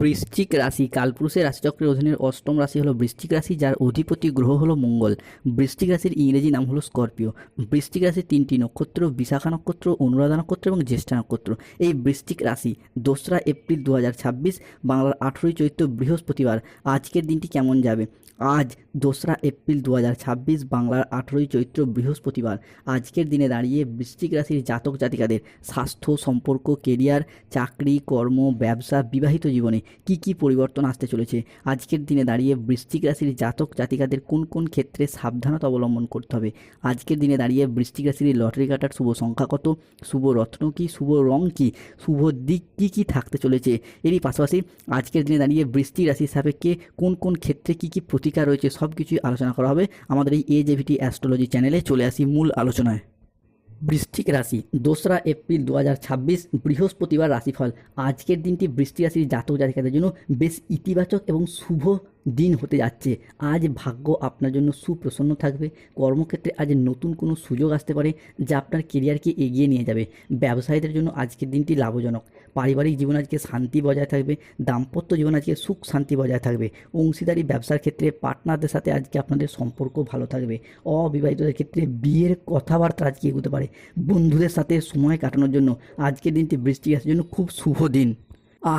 বৃশ্চিক রাশি কালপুরুষের রাশিচক্রের অধীনের অষ্টম রাশি হলো বৃশ্চিক রাশি, যার অধিপতি গ্রহ হলো মঙ্গল। বৃশ্চিক রাশির ইংরেজি নাম হলো স্করপিও। বৃশ্চিক রাশির তিনটি নক্ষত্র বিশাখা নক্ষত্র, অনুরাধা নক্ষত্র এবং জ্যেষ্ঠা নক্ষত্র। এই বৃশ্চিক রাশি 2রা এপ্রিল 2026 বাংলার 18ই চৈত্র বৃহস্পতিবার। আজকের দিনটি কেমন যাবে? আজ 2রা এপ্রিল 2026 বাংলার 18ই চৈত্র বৃহস্পতিবার। আজকের দিনে দাঁড়িয়ে বৃশ্চিক রাশির জাতক জাতিকাদের স্বাস্থ্য, সম্পর্ক, কেরিয়ার, চাকরি, কর্ম, ব্যবসা, বিবাহিত জীবনে কি কি পরিবর্তন আসতে চলেছে? আজকের দিনে দাঁড়িয়ে বৃশ্চিক রাশির জাতক জাতিকাদের কোন কোন ক্ষেত্রে সাবধানতা অবলম্বন করতে হবে? আজকের দিনে দাঁড়িয়ে বৃশ্চিক রাশির লটারি কাটার শুভ সংখ্যা কত? শুভ রত্ন কি? শুভ রং কি? শুভ দিক কি কি থাকতে চলেছে? এরই পাশাপাশি আজকের দিনে দাঁড়িয়ে বৃশ্চিক রাশির সাপেক্ষে কোন কোন ক্ষেত্রে কি কি প্রতিকার রয়েছে সব কিছুই আলোচনা করা হবে আমাদের এই AJVT অ্যাস্ট্রোলজি চ্যানেলে। চলে আসি মূল আলোচনায়। বৃশ্চিক রাশি 2রা এপ্রিল 2026 বৃহস্পতিবার রাশিফল। আজকের দিনটি বৃশ্চিক রাশির জাতক জাতিকাদের জন্য বেশ ইতিবাচক এবং শুভ দিন হতে যাচ্ছে। আজ ভাগ্য আপনার জন্য সুপ্রসন্ন থাকবে। কর্মক্ষেত্রে আজ নতুন কোনো সুযোগ আসতে পারে যা আপনার কেরিয়ারকে এগিয়ে নিয়ে যাবে। ব্যবসায়ীদের জন্য আজকের দিনটি লাভজনক। পারিবারিক জীবন আজকে শান্তি বজায় থাকবে। দাম্পত্য জীবন আজকে সুখ শান্তি বজায় থাকবে। অংশীদারি ব্যবসার ক্ষেত্রে পার্টনারদের সাথে আজকে আপনাদের সম্পর্ক ভালো থাকবে। অবিবাহিতদের ক্ষেত্রে বিয়ের কথাবার্তা আজকে এগোতে পারে। বন্ধুদের সাথে সময় কাটানোর জন্য আজকের দিনটি বৃশ্চিক রাশির জন্য খুব শুভ দিন।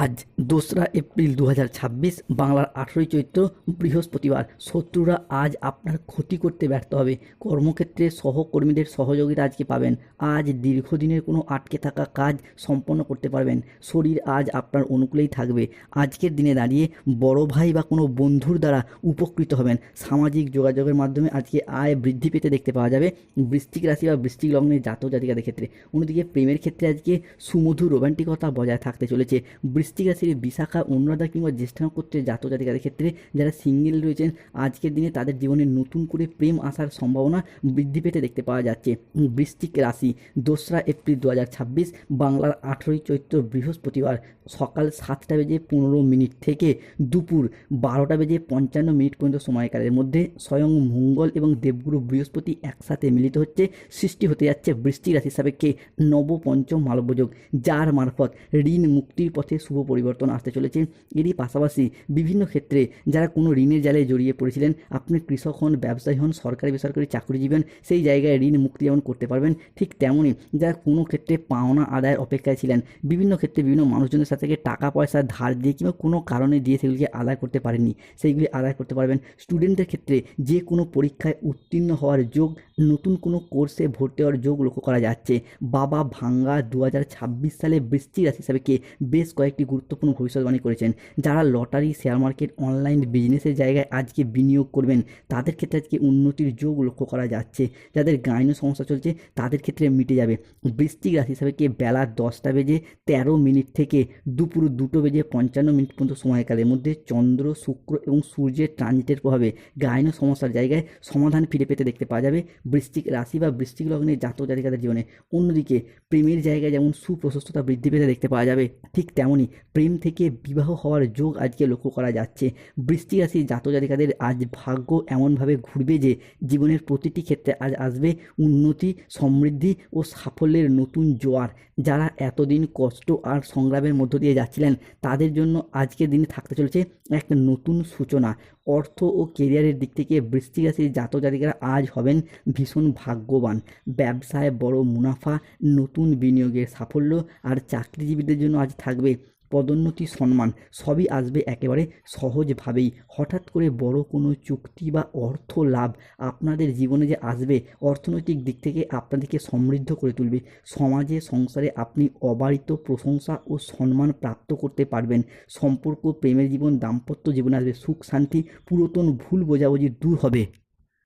আজ 2রা এপ্রিল 2026 বাংলার 18ই চৈত্র বৃহস্পতিবার। শত্রুরা আজ আপনার ক্ষতি করতে ব্যর্থ হবে। কর্মক্ষেত্রে সহকর্মীদের সহযোগিতা আজকে পাবেন। আজ দীর্ঘদিনের কোনো আটকে থাকা কাজ সম্পন্ন করতে পারবেন। শরীর আজ আপনার অনুকূলেই থাকবে। আজকের দিনে দাঁড়িয়ে বড় ভাই বা কোনো বন্ধুর দ্বারা উপকৃত হবেন। সামাজিক যোগাযোগের মাধ্যমে আজকে আয় বৃদ্ধি পেতে দেখতে পাওয়া যাবে বৃশ্চিক রাশি বা বৃশ্চিক লগ্নের জাতক জাতিকাদের ক্ষেত্রে। অন্যদিকে প্রেমের ক্ষেত্রে আজকে সুমধুর রোমান্টিকতা বজায় থাকতে চলেছে। বৃশ্চিক রাশির বিশাখা, অনুরাধা কিংবা জ্যেষ্ঠা নক্ষত্রের জাতক জাতিকাদের ক্ষেত্রে যারা সিঙ্গেল রয়েছেন আজকের দিনে তাদের জীবনে নতুন করে প্রেম আসার সম্ভাবনা বৃদ্ধি পেতে দেখতে পাওয়া যাচ্ছে। বৃশ্চিক রাশি 2রা এপ্রিল 2026 বাংলার 18ই চৈত্র বৃহস্পতিবার সকাল 7:15 থেকে দুপুর 12:55 পর্যন্ত সময়কালের মধ্যে স্বয়ং মঙ্গল এবং দেবগুরু বৃহস্পতি একসাথে মিলিত হচ্ছে। সৃষ্টি হতে যাচ্ছে বৃশ্চিক রাশির সাপেক্ষে নবপঞ্চম মালব্যযোগ, যার মারফত ঋণ মুক্তির পথে শুভ পরিবর্তন আসতে চলেছে। এরই পাশাপাশি বিভিন্ন ক্ষেত্রে যারা কোনো ঋণের জালে জড়িয়ে পড়েছিলেন, আপনি কৃষক হন, ব্যবসায়ী হন, সরকারি বেসরকারি চাকরিজীবী হন, সেই জায়গায় ঋণ মুক্তি যেমন করতে পারবেন, ঠিক তেমনই যারা কোনো ক্ষেত্রে পাওনা আদায়ের অপেক্ষায় ছিলেন, বিভিন্ন ক্ষেত্রে বিভিন্ন মানুষজনের সাথে থেকে টাকা পয়সা ধার দিয়ে কিংবা কোনো কারণে দিয়ে সেগুলিকে আদায় করতে পারেননি, সেইগুলি আদায় করতে পারবেন। স্টুডেন্টদের ক্ষেত্রে যে কোনো পরীক্ষায় উত্তীর্ণ হওয়ার যোগ, নতুন কোনো কোর্সে ভর্তি হওয়ার যোগ লক্ষ্য করা যাচ্ছে। বাবা ভাঙ্গা 2026 সালে বৃশ্চিক রাশি হিসাবে বেশ কয়েকটি গুরুত্বপূর্ণ ভবিষ্যৎবাণী করেছেন। যারা লটারি, শেয়ার মার্কেট, অনলাইন বিজনেসের জায়গায় আজকে বিনিয়োগ করবেন তাদের ক্ষেত্রে আজকে উন্নতির যোগ লক্ষ্য করা যাচ্ছে। যাদের গাইনো সমস্যা চলছে তাদের ক্ষেত্রে মিটে যাবে। বৃশ্চিক রাশি হিসাবে বেলা 10:13 থেকে দুপুর 2:55 পর্যন্ত সময়কালের মধ্যে চন্দ্র, শুক্র এবং সূর্যের ট্রানজিটের প্রভাবে গাইনো সমস্যার জায়গায় সমাধান ফিরে পেতে দেখতে পাওয়া যাবে বৃশ্চিক রাশি বা বৃশ্চিক লগ্নের জাতক জাতিকাদের জীবনে। অন্যদিকে প্রেমের জায়গায় যেমন সুপ্রশস্ততা বৃদ্ধি পেতে দেখতে পাওয়া যাবে, ঠিক তেমনই প্রেম থেকে বিবাহ হওয়ার যোগ আজকে লক্ষ্য করা যাচ্ছে। বৃশ্চিক রাশির জাতক জাতিকাদের আজ ভাগ্য এমনভাবে ঘুরবে যে জীবনের প্রতিটি ক্ষেত্রে আজ আসবে উন্নতি, সমৃদ্ধি ও সাফল্যের নতুন জোয়ার। যারা এতদিন কষ্ট আর সংগ্রামের মধ্য দিয়ে যাচ্ছিলেন তাদের জন্য আজকের দিনে থাকতে চলেছে এক নতুন সূচনা। অর্থ ও কেরিয়ারের দিক থেকে বৃশ্চিক রাশির জাতক জাতিকারা আজ হবেন ভীষণ ভাগ্যবান। ব্যবসায় বড় মুনাফা, নতুন বিনিয়োগের সাফল্য আর চাকরিজীবীদের জন্য আজ থাকবে পদোন্নতি, সম্মান সবই আসবে একেবারে সহজভাবেই। হঠাৎ করে বড় কোনো চুক্তি বা অর্থ লাভ আপনাদের জীবনে যে আসবে, অর্থনৈতিক দিক থেকে আপনাদেরকে সমৃদ্ধ করে তুলবে। সমাজে সংসারে আপনি অবারিত প্রশংসা ও সম্মান প্রাপ্ত করতে পারবেন। সম্পর্ক, প্রেমের জীবন, দাম্পত্য জীবনে আসবে সুখ শান্তি। পুরাতন ভুল বোঝাবুঝি দূর হবে।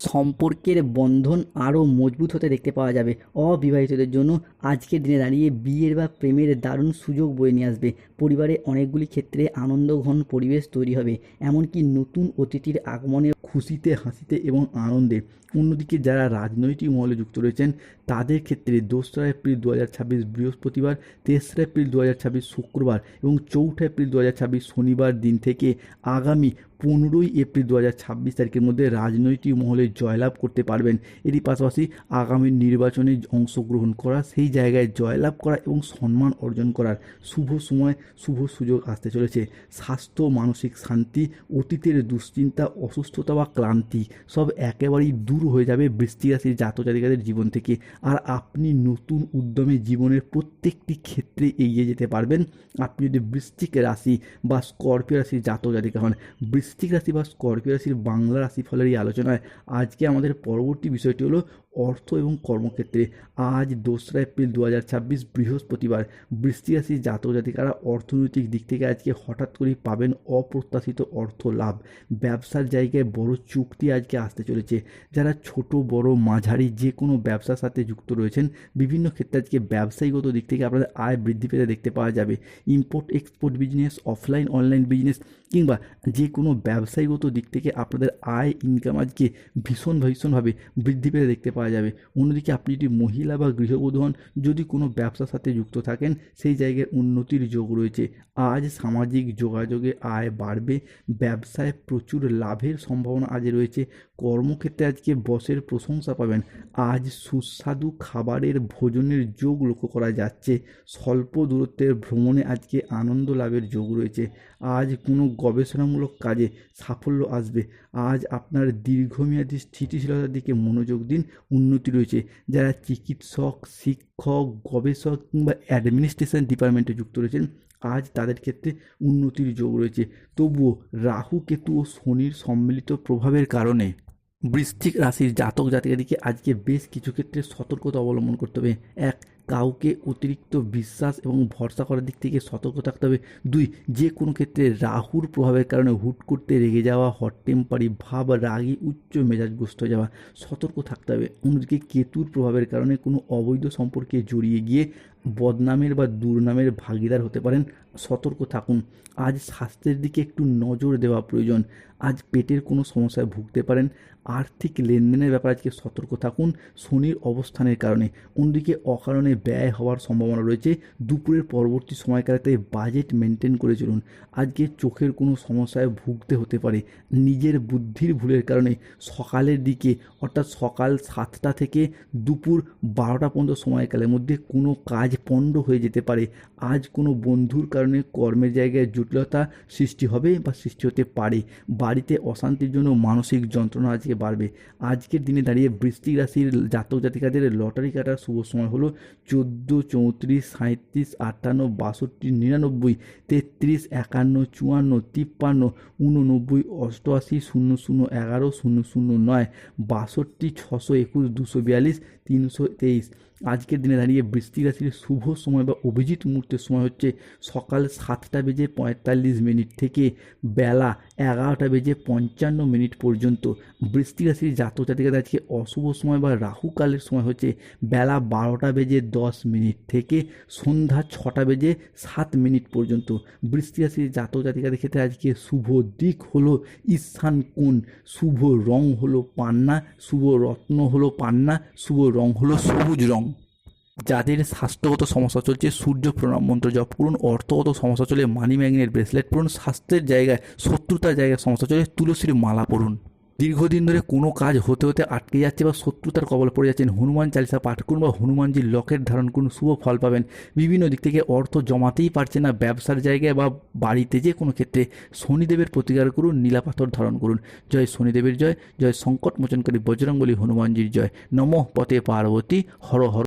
সম্পর্কের বন্ধন আরও মজবুত হতে দেখতে পাওয়া যাবে। অবিবাহিতদের জন্য আজকের দিনে দাঁড়িয়ে বিয়ের বা প্রেমের দারুণ সুযোগ বয়ে নিয়ে আসবে। পরিবারে অনেকগুলি ক্ষেত্রে আনন্দঘন পরিবেশ তৈরি হবে, এমনকি নতুন অতিথির আগমনে খুশিতে, হাসিতে এবং আনন্দে। অন্যদিকে যারা রাজনৈতিক মহলে যুক্ত রয়েছেন তাদের ক্ষেত্রে 2রা এপ্রিল 2026 বৃহস্পতিবার, 3রা এপ্রিল 2026 শুক্রবার এবং 4ঠা এপ্রিল 2026 শনিবার দিন থেকে আগামী 15 এপ্রিল 2026 তারিখের মধ্যে রাজনৈতিক মহলে জয়লাভ করতে পারবেন। এরই পাশাপাশি আগামী নির্বাচনে অংশগ্রহণ করা, সেই জায়গায় জয়লাভ করা এবং সম্মান অর্জন করার শুভ সময়, শুভ সুযোগ আসতে চলেছে। স্বাস্থ্য, মানসিক শান্তি, অতীতের দুশ্চিন্তা, অসুস্থতা বা ক্লান্তি সব একেবারেই দূর হয়ে যাবে বৃশ্চিক রাশির জাতক জাতিকাদের জীবন থেকে। আর আপনি নতুন উদ্যমে জীবনের প্রত্যেকটি ক্ষেত্রে এগিয়ে যেতে পারবেন আপনি যদি বৃশ্চিক রাশি বা স্করপিও রাশির জাতক জাতিকা হন। বৃশ্চিক রাশি বা স্করপিও রাশির বাংলা রাশিফলের এই আলোচনায় আজকে আমাদের পরবর্তী বিষয়টি হলো অর্থ এবং কর্মক্ষেত্রে। আজ 2রা এপ্রিল 2026 বৃহস্পতিবার বৃশ্চিক রাশির জাতক জাতিকারা অর্থনৈতিক দিক থেকে আজকে হঠাৎ করেই পাবেন অপ্রত্যাশিত অর্থ লাভ। ব্যবসার জায়গায় বড় চুক্তি আজকে আসতে চলেছে। যারা ছোট বড় মাঝারি যে কোনো ব্যবসার সাথে যুক্ত রয়েছেন, বিভিন্ন ক্ষেত্রে আজকে ব্যবসায়িকগত দিক থেকে আপনাদের আয় বৃদ্ধি পেতে দেখতে পাওয়া যাবে। Import export business, offline online business কিংবা যে কোনো ব্যবসায়িকগত দিক থেকে আপনাদের আয় ইনকাম আজকে ভীষণভাবে বৃদ্ধি পেতে দেখতে পাওয়া যাবে। অন্যদিকে আপনি যদি মহিলা বা গৃহবধূ হন, যদি কোনো ব্যবসার সাথে যুক্ত থাকেন, সেই জায়গায় উন্নতির যোগ রয়েছে। আজ সামাজিক যোগাযোগে আয় বাড়বে। ব্যবসায় প্রচুর লাভের সম্ভাবনা আজ রয়েছে। কর্মক্ষেত্রে আজকে বসের প্রশংসা পাবেন। আজ সুস্বাদু খাবারের ভোজনের যোগ লক্ষ্য করা যাচ্ছে। স্বল্প দূরত্বের ভ্রমণে আজকে আনন্দ লাভের যোগ রয়েছে। আজ কোনো গবেষণামূলক কাজে সাফল্য আসবে। আজ আপনার দীর্ঘমেয়াদী স্থিতিশীলতার দিকে মনোযোগ দিন, উন্নতি রয়েছে। যারা চিকিৎসক, শিক্ষক, গবেষক কিংবা অ্যাডমিনিস্ট্রেশন ডিপার্টমেন্টে যুক্ত রয়েছেন, আজ তাদের ক্ষেত্রে উন্নতির যোগ রয়েছে। তবুও রাহু, কেতু ও শনির সম্মিলিত প্রভাবের কারণে বৃশ্চিক রাশির জাতক জাতিকাদেরকে আজকে বেশ কিছু ক্ষেত্রে সতর্কতা অবলম্বন করতে হবে। এক, কাউকে অতিরিক্ত বিশ্বাস এবং ভরসা করার দিক থেকে সতর্ক থাকতে হবে। 2, যে কোনো ক্ষেত্রে রাহুর প্রভাবের কারণে হুট করতে রেগে যাওয়া, হট টেম্পারি ভাব, রাগী, উচ্চ মেজাজগ্রস্ত হয়ে যাওয়া, সতর্ক থাকতে হবে। অন্যদিকে কেতুর প্রভাবের কারণে কোনো অবৈধ সম্পর্কে জড়িয়ে গিয়ে বদনামের বা দুর্নামের ভাগিদার হতে পারেন, সতর্ক থাকুন। আজ স্বাস্থ্যের দিকে একটু নজর দেওয়া প্রয়োজন। আজ পেটের কোনো সমস্যায় ভুগতে পারেন। আর্থিক লেনদেনের ব্যাপারে আজকে সতর্ক থাকুন শনির অবস্থানের কারণে। অন্যদিকে অকারণে ব্যয় হওয়ার সম্ভাবনা রয়েছে। দুপুরের পরবর্তী সময়কালেতে বাজেট মেনটেন করে চলুন। আজকে চোখের কোনো সমস্যায় ভুগতে হতে পারে। নিজের বুদ্ধির ভুলের কারণে সকালের দিকে, অর্থাৎ সকাল 7টা থেকে দুপুর 12টা পর্যন্ত সময়কালের মধ্যে কোনো কাজ পণ্ড হয়ে যেতে পারে। আজ কোনো বন্ধুর কারণে কর্মের জায়গায় জটিলতা সৃষ্টি হবে বা সৃষ্টি হতে পারে। বাড়িতে অশান্তির জন্য মানসিক যন্ত্রণা আজকে বাড়বে। আজকের দিনে দাঁড়িয়ে বৃশ্চিক রাশির জাতক জাতিকাদের লটারি কাটার শুভ সময় হলো 14, 34, 37, 58, 62, 99, 33, 51, 54, 53, 89, 88, 00, 11, 009, 62, 621, 242, 323। আজকের দিনে দাঁড়িয়ে বৃশ্চিক রাশির শুভ সময় বা অভিজিৎ মুহূর্তের সময় হচ্ছে সকাল 7:45 থেকে বেলা 11:55 পর্যন্ত। বৃশ্চিক রাশির জাতক জাতিকাদের আজকে অশুভ সময় বা রাহুকালের সময় হচ্ছে বেলা 12:10 থেকে সন্ধ্যা 6:07 পর্যন্ত। বৃশ্চিক রাশির জাতক জাতিকাদের ক্ষেত্রে আজকে শুভ দিক হলো ঈশান কোণ, শুভ রং হলো পান্না, শুভ রত্ন হলো পান্না, শুভ রং হলো সবুজ রং। যাদের স্বাস্থ্যগত সমস্যা চলছে সূর্য প্রণাম মন্ত্র জপ করুন। অর্থগত সমস্যা চলে মানি ম্যাগনেট ব্রেসলেট পরুন। স্বাস্থ্যের জায়গায়, শত্রুতার জায়গায় সমস্যা চলে তুলসীর মালা পরুন। দীর্ঘদিন ধরে কোনো কাজ হতে হতে আটকে যাচ্ছে বা শত্রুতার কবলে পড়ে যাচ্ছেন, হনুমান চালিসা পাঠ করুন বা হনুমানজির লকেট ধারণ করুন, শুভ ফল পাবেন। বিভিন্ন দিক থেকে অর্থ জমাতেই পারছে না, ব্যবসার জায়গায় বা বাড়িতে যে কোনো ক্ষেত্রে শনিদেবের প্রতিকার করুন, নীলা পাথর ধারণ করুন। জয় শনিদেবের জয়, জয় সংকট মোচনকারী বজরংবলী হনুমানজির জয়। নমঃ পতে পার্বতী, হর হর।